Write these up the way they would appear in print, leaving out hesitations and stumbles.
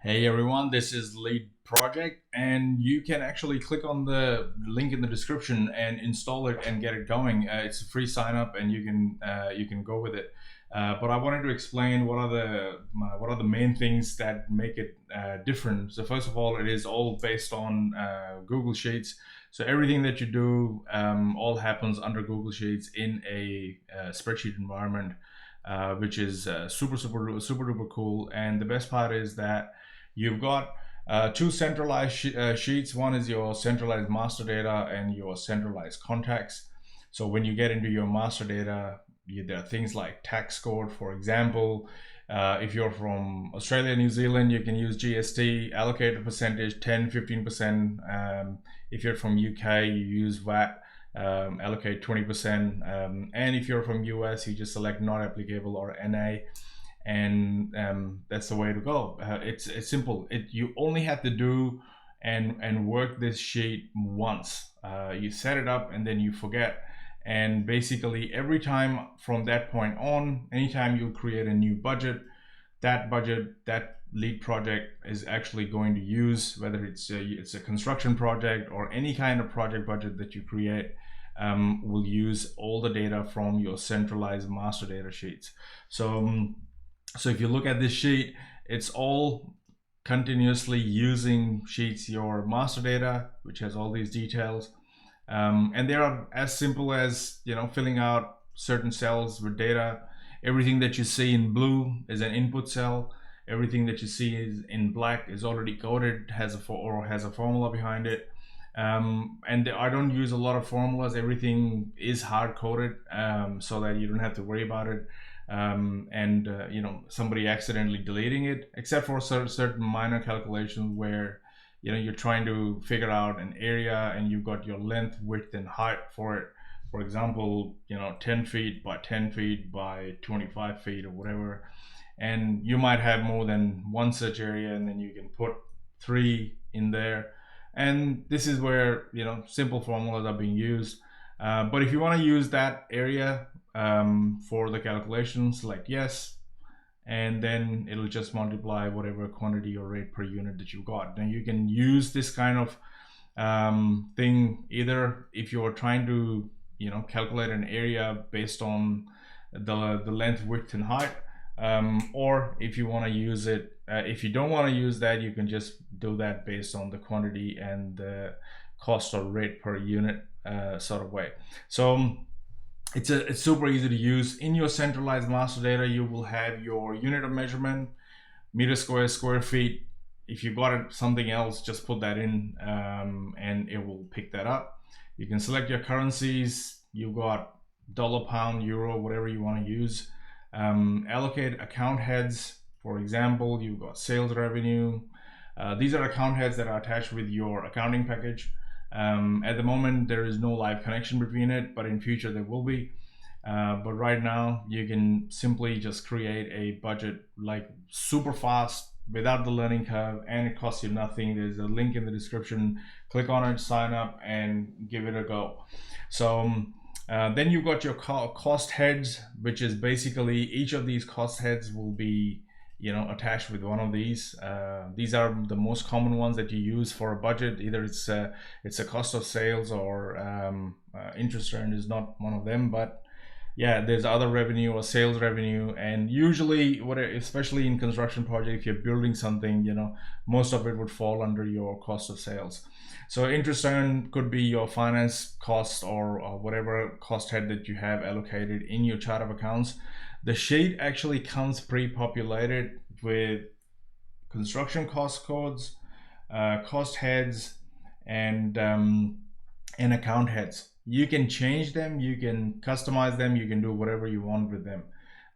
Hey everyone, this is Lead Project, and you can actually click on the link in the description and install it and get it going. It's a free sign up, and you can go with it. But I wanted to explain what are the main things that make it different. So first of all, it is all based on Google Sheets. So everything that you do all happens under Google Sheets in a spreadsheet environment, which is super duper cool. And the best part is that you've got two centralized sheets. One is your centralized master data and your centralized contacts. So when you get into your master data, there are things like tax code, for example. If you're from Australia, New Zealand, you can use GST, allocate a percentage, 10, 15%. If you're from UK, you use VAT, allocate 20%. And if you're from US, you just select not applicable or NA, and that's the way to go. It's simple. You only have to do and work this sheet once. You set it up and then you forget. And basically, every time from that point on, anytime you create a new budget, that lead project is actually going to use, whether it's a construction project or any kind of project budget that you create, will use all the data from your centralized master data sheets. So if you look at this sheet, it's all continuously using sheets, your master data, which has all these details. And they are as simple as, filling out certain cells with data. Everything that you see in blue is an input cell. Everything that you see is in black is already coded, has a formula behind it. And I don't use a lot of formulas. Everything is hard coded, so that you don't have to worry about it. Somebody accidentally deleting it, except for certain minor calculations where you're trying to figure out an area and you've got your length, width, and height for it. For example, 10 feet by 10 feet by 25 feet or whatever, and you might have more than one such area, and then you can put 3 in there. And this is where simple formulas are being used. But if you want to use that area for the calculation, select yes, and then it'll just multiply whatever quantity or rate per unit that you've got. Now you can use this kind of thing either if you're trying to calculate an area based on the length, width, and height, or if you want to use it, if you don't want to use that, you can just do that based on the quantity and the cost or rate per unit sort of way. So it's super easy to use. In your centralized master data, you will have your unit of measurement, meter square, square feet. If you got something else, just put that in, and it will pick that up. You can select your currencies. You've got dollar, pound, euro, whatever you want to use. Allocate account heads. For example, you've got sales revenue. These are account heads that are attached with your accounting package. At the moment, there is no live connection between it, but in future there will be. But right now, you can simply just create a budget like super fast without the learning curve, and it costs you nothing. There's a link in the description. Click on it, sign up, and give it a go. So then you've got your cost heads, which is basically each of these cost heads will be attached with one of these. These are the most common ones that you use for a budget. Either it's a cost of sales, or interest earned is not one of them, but yeah, there's other revenue or sales revenue. And usually, especially in construction project, if you're building something, most of it would fall under your cost of sales. So interest earned could be your finance cost, or whatever cost head that you have allocated in your chart of accounts. The sheet actually comes pre-populated with construction cost codes, cost heads, and account heads. You can change them, you can customize them, you can do whatever you want with them,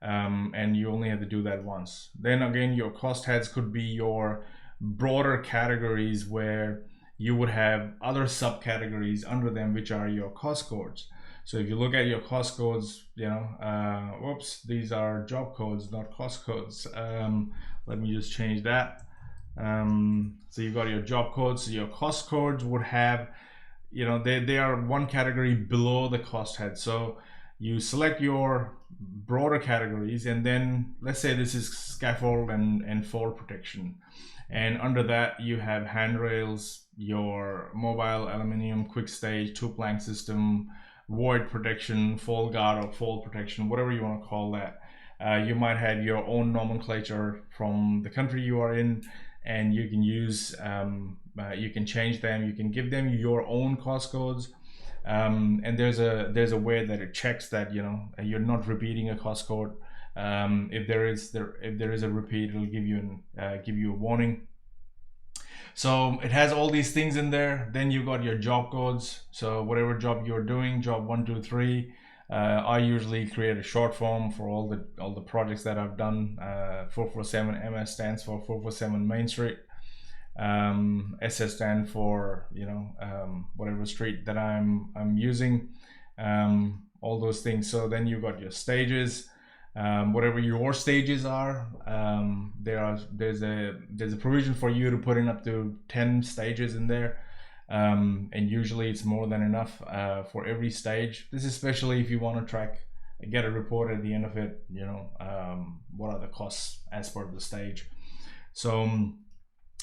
and you only have to do that once. Then again, your cost heads could be your broader categories where you would have other subcategories under them, which are your cost codes. So if you look at your cost codes, whoops, these are job codes, not cost codes. Let me just change that. So you've got your job codes. So your cost codes would have, they are one category below the cost head. So you select your broader categories, and then let's say this is scaffold and fall protection, and under that you have handrails, your mobile aluminum quick stage two plank system, void protection, fall guard or fall protection, whatever you want to call that. You might have your own nomenclature from the country you are in, and you can use you can change them, you can give them your own cost codes. And there's a way that it checks that you're not repeating a cost code. If there is a repeat, it'll give you a warning. So it has all these things in there. Then you got your job codes. So whatever job you're doing, job 1, 2, 3. I usually create a short form for all the projects that I've done. 447 MS stands for 447 Main Street. SS stand for whatever street that I'm using. All those things. So then you got your stages. Whatever your stages are, there's a provision for you to put in up to 10 stages in there, and usually it's more than enough for every stage. This is especially if you want to get a report at the end of it, what are the costs as per the stage.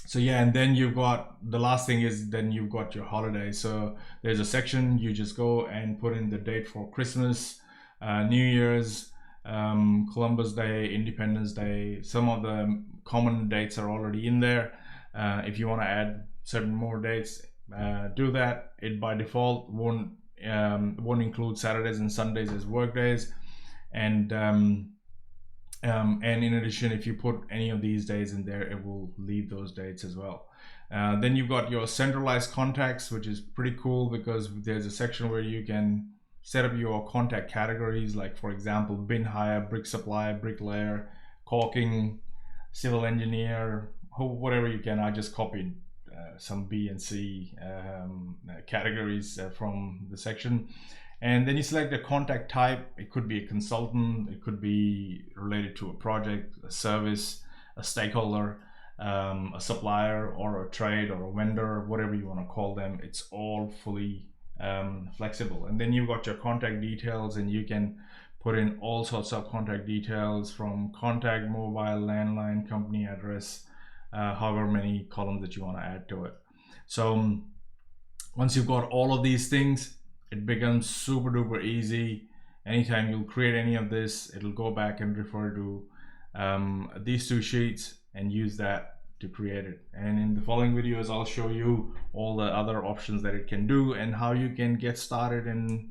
So yeah, and then you've got the last thing is then you've got your holidays. So there's a section you just go and put in the date for Christmas, New Year's, Columbus Day, Independence Day. Some of the common dates are already in there. If you want to add certain more dates, do that. It by default won't include Saturdays and Sundays as work days, and in addition, if you put any of these days in there, it will leave those dates as well. Then you've got your centralized contacts, which is pretty cool because there's a section where you can set up your contact categories, like for example, bin hire, brick supplier, bricklayer, caulking, civil engineer, whatever you can. I just copied some B and C categories from the section. And then you select the contact type. It could be a consultant, it could be related to a project, a service, a stakeholder, a supplier, or a trade, or a vendor, whatever you want to call them. It's all fully flexible. And then you've got your contact details, and you can put in all sorts of contact details, from contact, mobile, landline, company address, however many columns that you want to add to it. So once you've got all of these things, it becomes super duper easy. Anytime you'll create any of this, it'll go back and refer to these two sheets and use that to create it. And in the following videos, I'll show you all the other options that it can do and how you can get started and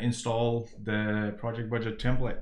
install the project budget template.